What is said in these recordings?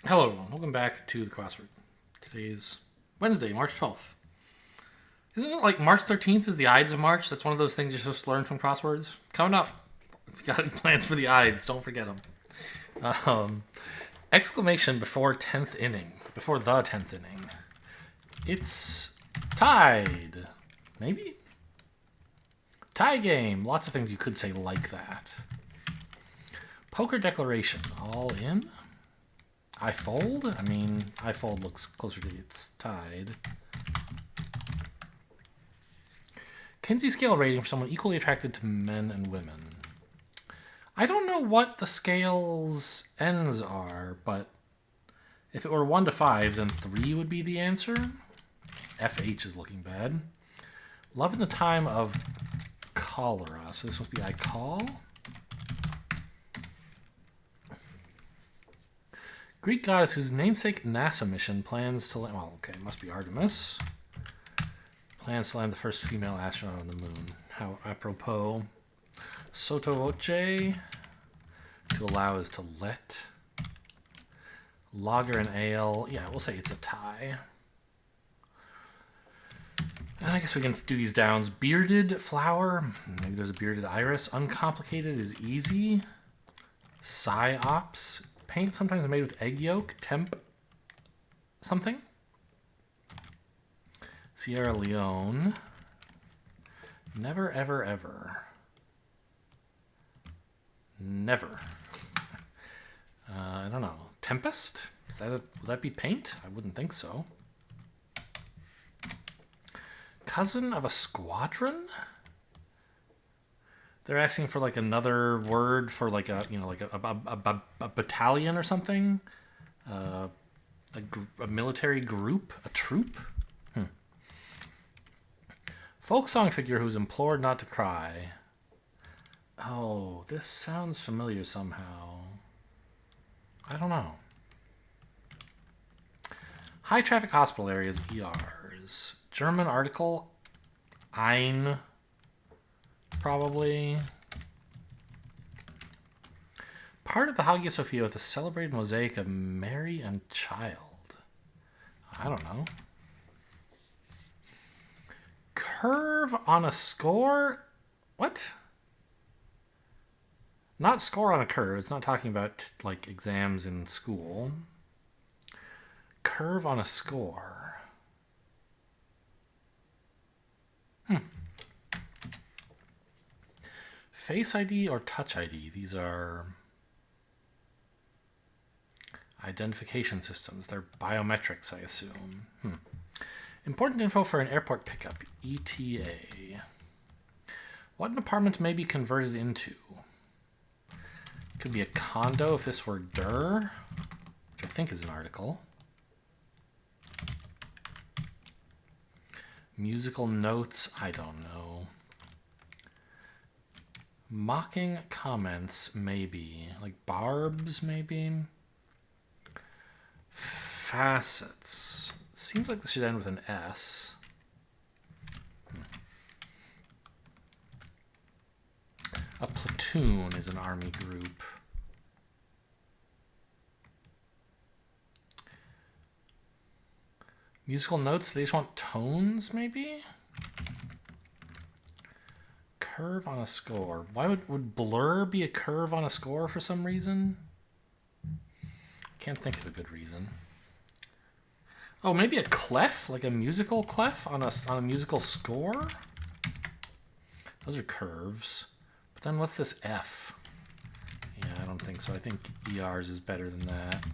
Hello, everyone. Welcome back to the crossword. Today's Wednesday, March 12th. Isn't it like March 13th is the Ides of March? That's one of those things you're supposed to learn from crosswords. Coming up. If you got any plans for the Ides, don't forget them. Exclamation before 10th inning. Before the 10th inning. It's tied. Maybe? Tie game. Lots of things you could say like that. Poker declaration. All in? I fold? I mean, I fold looks closer to it's tied. Kinsey scale rating for someone equally attracted to men and women. I don't know what the scale's ends are, but if it were 1 to 5, then 3 would be the answer. FH is looking bad. Love in the time of cholera. So this must be I call. Greek goddess whose namesake NASA mission plans to land... Well, okay, it must be Artemis. Plans to land the first female astronaut on the moon. How apropos. Sotto voce. To allow is to let. Lager and ale. Yeah, we'll say it's a tie. And I guess we can do these downs. Bearded flower. Maybe there's a bearded iris. Uncomplicated is easy. Psyops. Paint sometimes made with egg yolk. Temp something. Sierra Leone. Never, ever, ever. Never. I don't know. Tempest? Would that be paint? I wouldn't think so. Cousin of a squadron? They're asking for like another word for like a a battalion or something, a military group, a troop. Folk song figure who's implored not to cry. Oh, this sounds familiar somehow. I don't know. High traffic hospital areas, ERs. German article, ein. Probably. Part of the Hagia Sophia with a celebrated mosaic of Mary and Child. I don't know. Curve on a score? What? Not score on a curve. It's not talking about like exams in school. Curve on a score. Face ID or Touch ID? These are identification systems. They're biometrics, I assume. Important info for an airport pickup. ETA. What an apartment may be converted into? Could be a condo if this were der, which I think is an article. Musical notes. I don't know. Mocking comments, maybe. Like barbs, maybe. Facets. Seems like this should end with an S. A platoon is an army group. Musical notes, they just want tones, maybe? Curve on a score. Why would blur be a curve on a score for some reason? Can't think of a good reason. Oh, maybe a clef, like a musical clef on a musical score. Those are curves. But then what's this F? Yeah, I don't think so. I think ERs is better than that.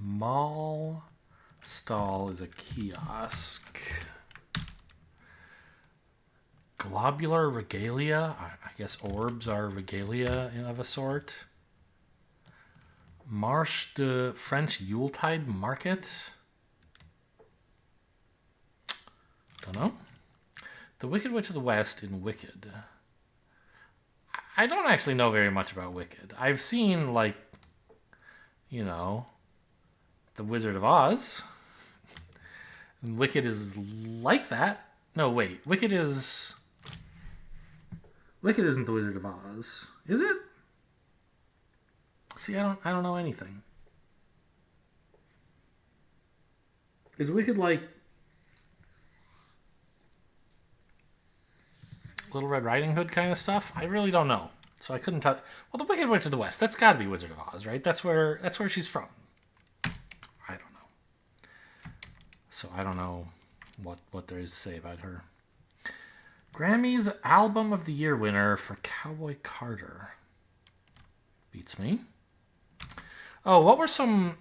Mall stall is a kiosk. Globular regalia. I guess orbs are regalia of a sort. Marche de French Yuletide Market. Don't know. The Wicked Witch of the West in Wicked. I don't actually know very much about Wicked. I've seen, like, The Wizard of Oz. And Wicked is like that. No, wait. Wicked isn't the Wizard of Oz, is it? See, I don't know anything. Is Wicked like Little Red Riding Hood kind of stuff? I really don't know. So I couldn't tell. Well, the Wicked Witch of the West. That's got to be Wizard of Oz, right? That's where she's from. I don't know. So I don't know what there is to say about her. Grammy's Album of the Year winner for Cowboy Carter. Beats me. Oh, what were some...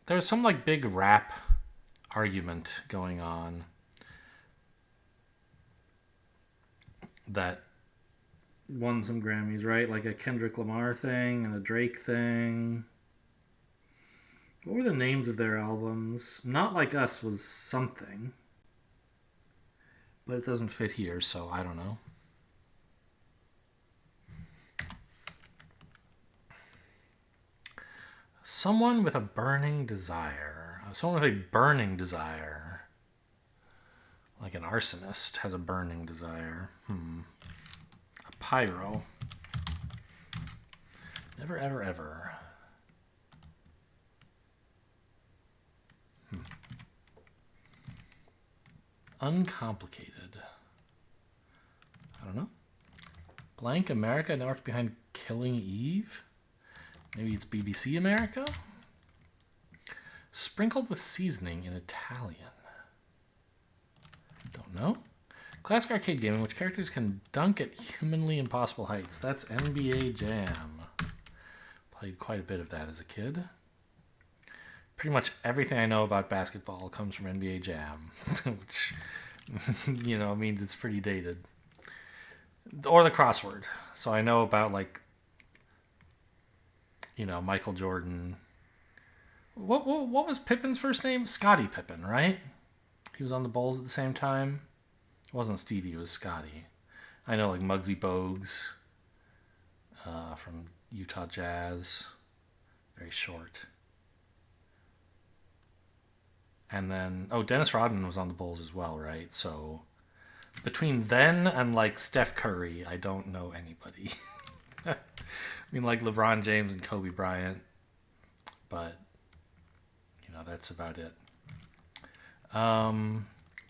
There was some like big rap argument going on that won some Grammys, right? Like a Kendrick Lamar thing and a Drake thing. What were the names of their albums? Not Like Us was something. But it doesn't fit here, so I don't know. Someone with a burning desire. Someone with a burning desire. Like an arsonist has a burning desire. A pyro. Never, ever, ever. Uncomplicated. I don't know. Blank America, network behind Killing Eve? Maybe it's BBC America? Sprinkled with seasoning in Italian. Don't know. Classic arcade game in which characters can dunk at humanly impossible heights. That's NBA Jam. Played quite a bit of that as a kid. Pretty much everything I know about basketball comes from NBA Jam, which, means it's pretty dated. Or the crossword. So I know about, Michael Jordan. What was Pippen's first name? Scottie Pippen, right? He was on the Bulls at the same time. It wasn't Stevie, it was Scottie. I know, Muggsy Bogues from Utah Jazz. Very short. And then, Dennis Rodman was on the Bulls as well, right? So between then and Steph Curry, I don't know anybody. I mean, LeBron James and Kobe Bryant, but that's about it.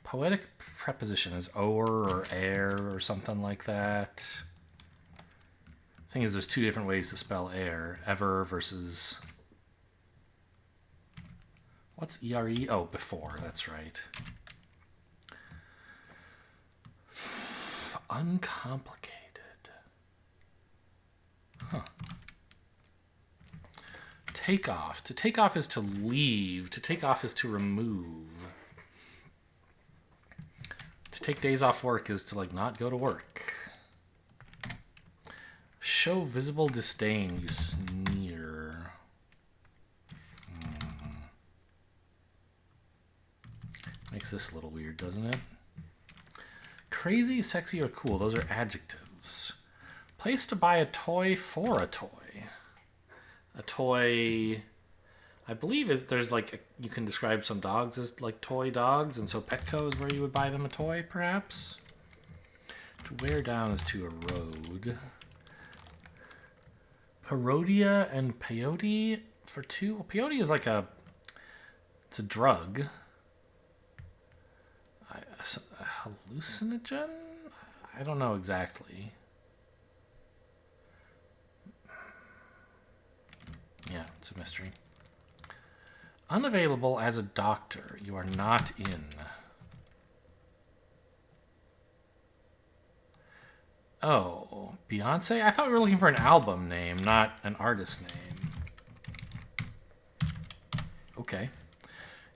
Poetic preposition is o'er or air or something like that. Thing is, there's two different ways to spell air. Ever versus... What's E-R-E? Oh, before. That's right. Uncomplicated. Huh. Take off. To take off is to leave. To take off is to remove. To take days off work is to, not go to work. Show visible disdain, you sneer. Makes this a little weird, doesn't it? Crazy, sexy, or cool. Those are adjectives. Place to buy a toy for a toy. A toy... I believe there's you can describe some dogs as toy dogs, and so Petco is where you would buy them a toy, perhaps? To wear down is to erode. Parodia and peyote for two. Well, peyote is it's a drug. A hallucinogen? I don't know exactly. Yeah, it's a mystery. Unavailable as a doctor. You are not in. Oh, Beyonce? I thought we were looking for an album name, not an artist name. Okay.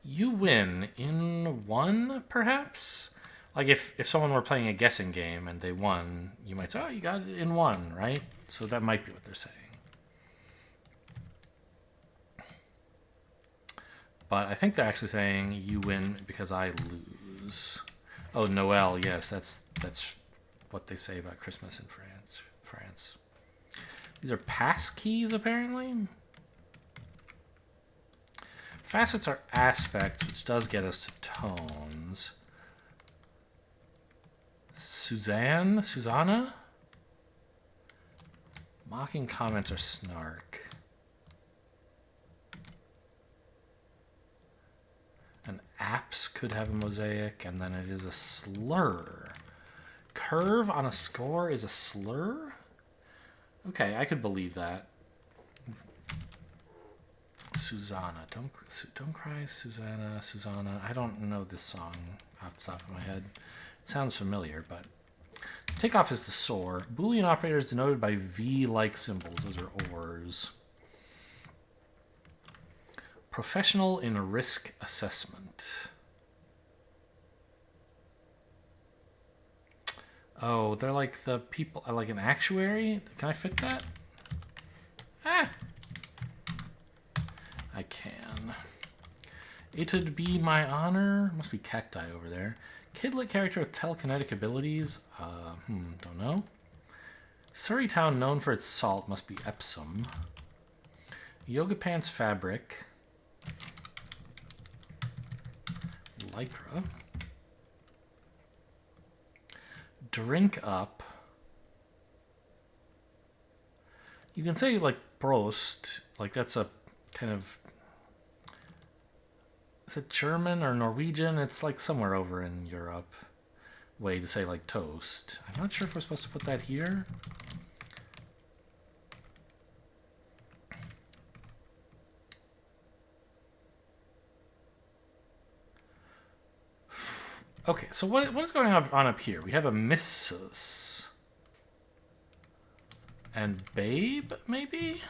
You win in one, perhaps? If someone were playing a guessing game and they won, you might say, oh, you got it in one, right? So that might be what they're saying. But I think they're actually saying you win because I lose. Oh, Noel, yes, that's what they say about Christmas in France. These are pass keys, apparently. Facets are aspects, which does get us to tones. Susanna? Mocking comments are snark. And apps could have a mosaic, and then it is a slur. Curve on a score is a slur? Okay, I could believe that. Susanna. Don't cry, Susanna. I don't know this song off the top of my head. It sounds familiar, but... Takeoff is to soar. Boolean operators denoted by V-like symbols. Those are ORs. Professional in risk assessment. Oh, they're like the people, like an actuary? Can I fit that? Ah! I can. It'd be my honor. Must be cacti over there. Kidlit character with telekinetic abilities. Don't know. Surrey town known for its salt must be Epsom. Yoga pants fabric. Lycra. Drink up. You can say like Prost, like that's a kind of, is it German or Norwegian? It's like somewhere over in Europe. Way to say like toast. I'm not sure if we're supposed to put that here. Okay, so what is going on up here? We have a Mrs. And babe, maybe?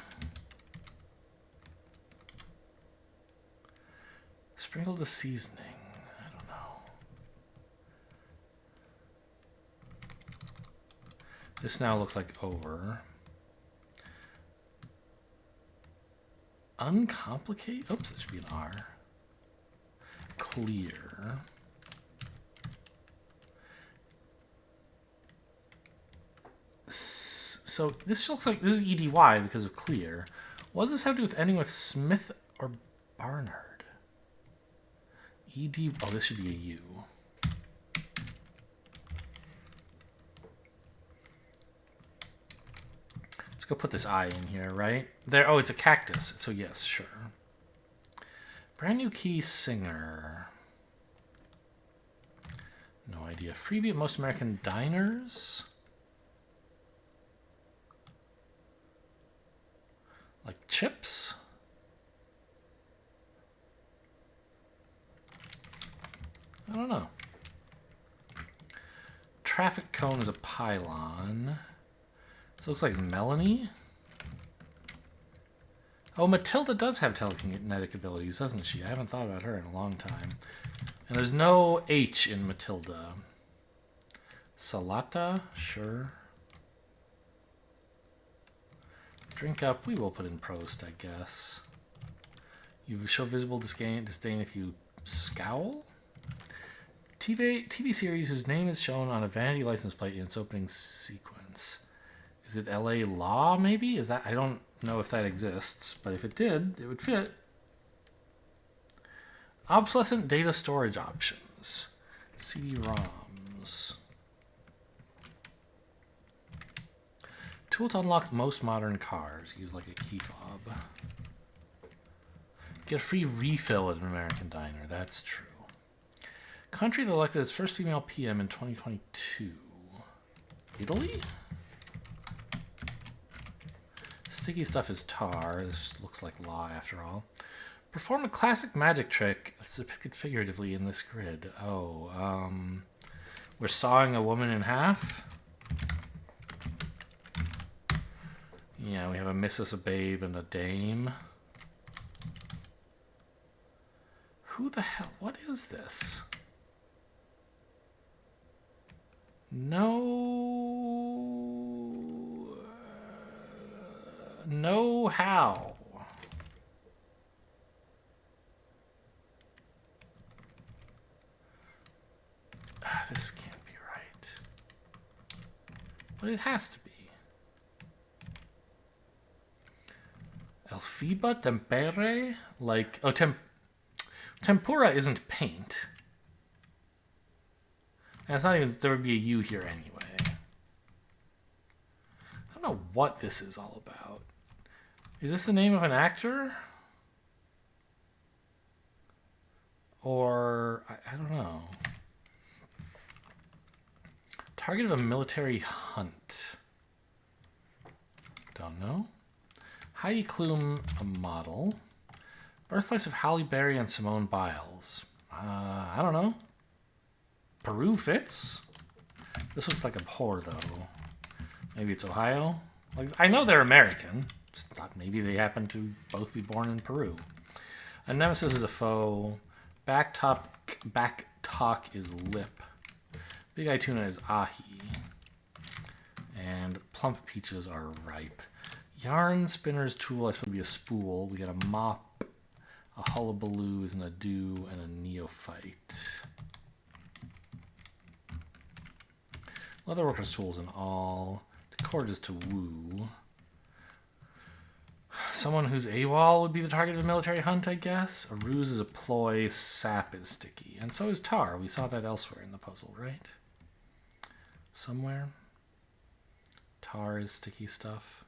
Sprinkle the seasoning. I don't know. This now looks like over. Uncomplicate? Oops, it should be an R. Clear. So this looks like this is EDY because of clear. What does this have to do with ending with Smith or Barnard? ED. Oh, this should be a U. Let's go put this I in here, right? There. Oh, it's a cactus. So yes, sure. Brand new key singer. No idea. Freebie at most American diners. Like chips? I don't know. Traffic cone is a pylon. This looks like Melanie. Oh, Matilda does have telekinetic abilities, doesn't she? I haven't thought about her in a long time. And there's no H in Matilda. Salata? Sure. Drink up. We will put in Prost, I guess. You show visible disdain if you scowl. TV series whose name is shown on a vanity license plate in its opening sequence. Is it LA Law, maybe? Is that? I don't know if that exists, but if it did, it would fit. Obsolescent data storage options. CD-ROMs. Tool to unlock most modern cars. Use like a key fob. Get a free refill at an American diner. That's true. Country that elected its first female PM in 2022. Italy? Sticky stuff is tar. This looks like law after all. Perform a classic magic trick that's depicted figuratively in this grid. Oh, we're sawing a woman in half? Yeah, we have a missus, a babe, and a dame. Who the hell? What is this? No. No how. This can't be right. But it has to be. Elfiba tempere? Like, oh, Tempura isn't paint. And it's not even, there would be a U here anyway. I don't know what this is all about. Is this the name of an actor? Or, I don't know. Target of a military hunt. Don't know. Heidi Klum, a model. Birthplace of Halle Berry and Simone Biles. I don't know. Peru fits. This looks like a whore, though. Maybe it's Ohio. Like, I know they're American. Just thought maybe they happen to both be born in Peru. A nemesis is a foe. Back talk is lip. Big eye tuna is ahi. And plump peaches are ripe. Yarn spinner's tool, I suppose, would be a spool. We got a mop. A hullabaloo is an ado, and a neophyte. Leatherworker's tools and all. Decor is to woo. Someone who's AWOL would be the target of a military hunt, I guess. A ruse is a ploy. Sap is sticky. And so is tar. We saw that elsewhere in the puzzle, right? Somewhere. Tar is sticky stuff.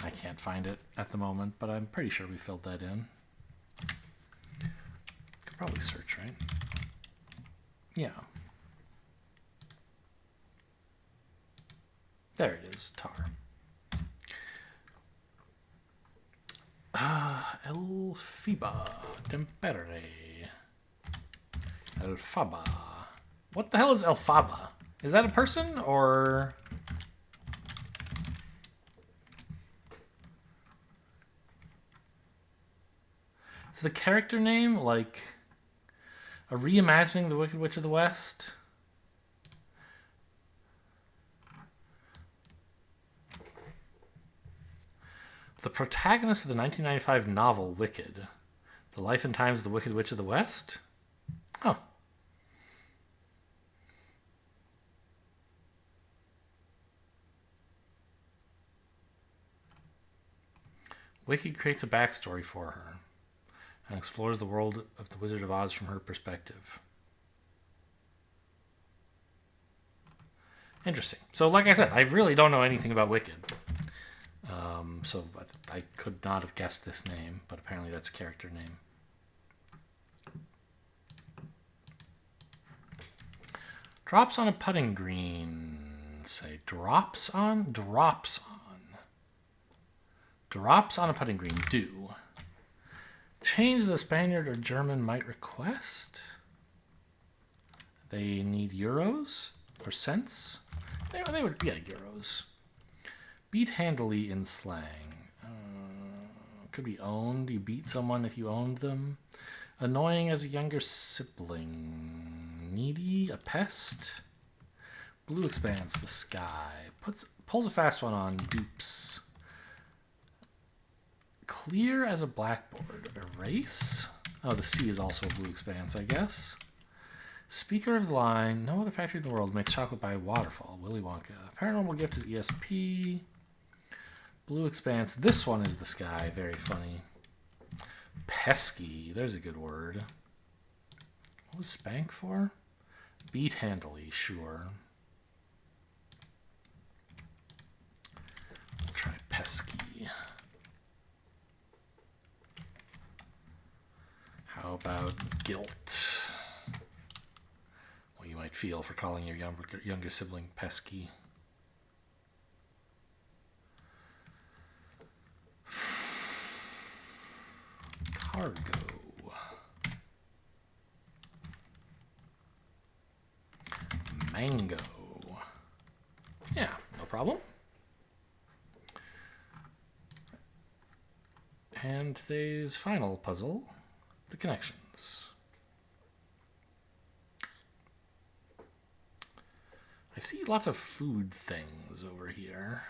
I can't find it at the moment, but I'm pretty sure we filled that in. Could probably search, right? Yeah. There it is, tar. Elphaba. Tempere. Elphaba. What the hell is Elphaba? Is that a person, or... Is the character name like a reimagining the Wicked Witch of the West? The protagonist of the 1995 novel Wicked, The Life and Times of the Wicked Witch of the West? Oh. Wicked creates a backstory for her and explores the world of the Wizard of Oz from her perspective. Interesting. So, like I said, I really don't know anything about Wicked. So I could not have guessed this name, but apparently that's a character name. Drops on a putting green. Say drops on? Drops on. Drops on a putting green. Do. Change the Spaniard or German might request. They need euros or cents. They would, yeah, euros. Beat handily in slang. Could be owned. You beat someone if you owned them. Annoying as a younger sibling. Needy, a pest. Blue expanse, the sky. Pulls a fast one on. Dupes. Clear as a blackboard. Erase. Oh, the sea is also a blue expanse, I guess. Speaker of the line. No other factory in the world makes chocolate by waterfall. Willy Wonka. Paranormal gift is ESP. Blue expanse. This one is the sky. Very funny. Pesky. There's a good word. What was spank for? Beat handily. Sure. We'll try pesky. How about guilt? What you might feel for calling your younger sibling pesky. Cargo. Mango. Yeah, no problem. And today's final puzzle, the connections. I see lots of food things over here.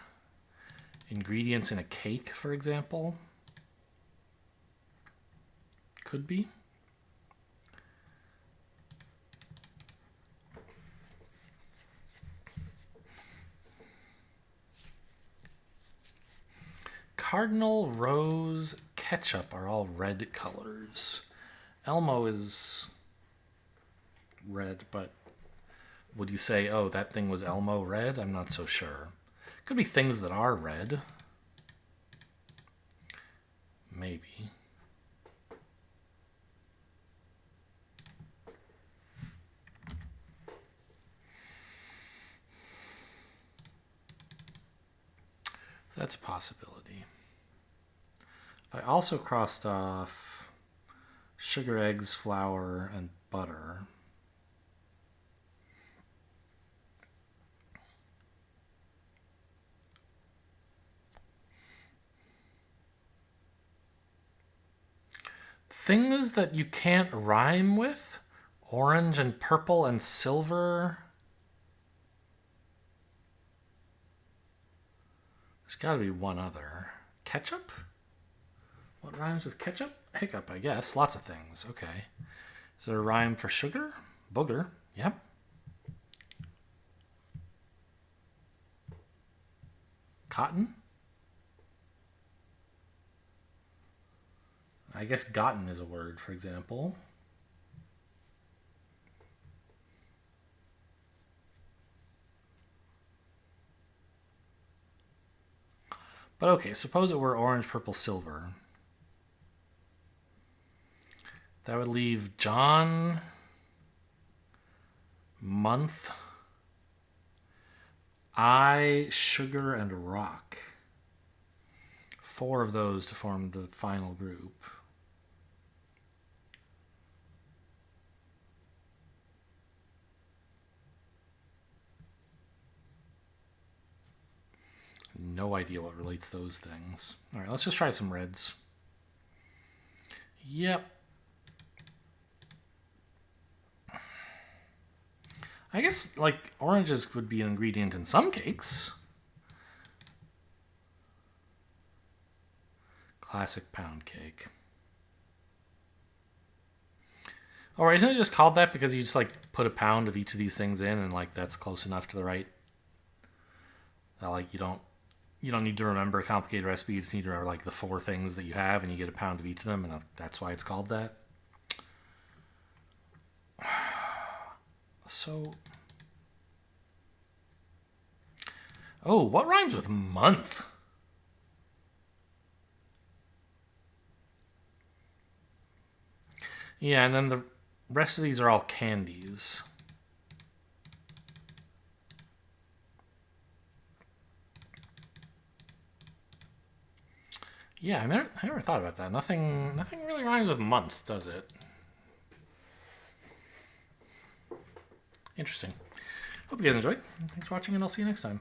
Ingredients in a cake, for example. Could be. Cardinal rose ketchup are all red colors. Elmo is red, but would you say, oh, that thing was Elmo red? I'm not so sure. Could be things that are red. Maybe. That's a possibility. I also crossed off sugar, eggs, flour, and butter. Things that you can't rhyme with? Orange and purple and silver? There's got to be one other. Ketchup? What rhymes with ketchup? Hiccup, I guess. Lots of things. Okay. Is there a rhyme for sugar? Booger. Yep. Cotton? I guess gotten is a word, for example. But okay, suppose it were orange, purple, silver. That would leave John, month, I, sugar, and rock. 4 of those to form the final group. No idea what relates those things. All right, let's just try some reds. Yep. I guess, like, oranges would be an ingredient in some cakes. Classic pound cake. Or isn't it just called that because you just, like, put a pound of each of these things in and, like, that's close enough to the right? That, like, you don't need to remember a complicated recipe. You just need to remember, like, the 4 things that you have, and you get a pound of each of them, and that's why it's called that. So, oh, what rhymes with month? Yeah, and then the rest of these are all candies. Yeah, I never thought about that. Nothing really rhymes with month, does it? Interesting. Hope you guys enjoyed. Thanks for watching, and I'll see you next time.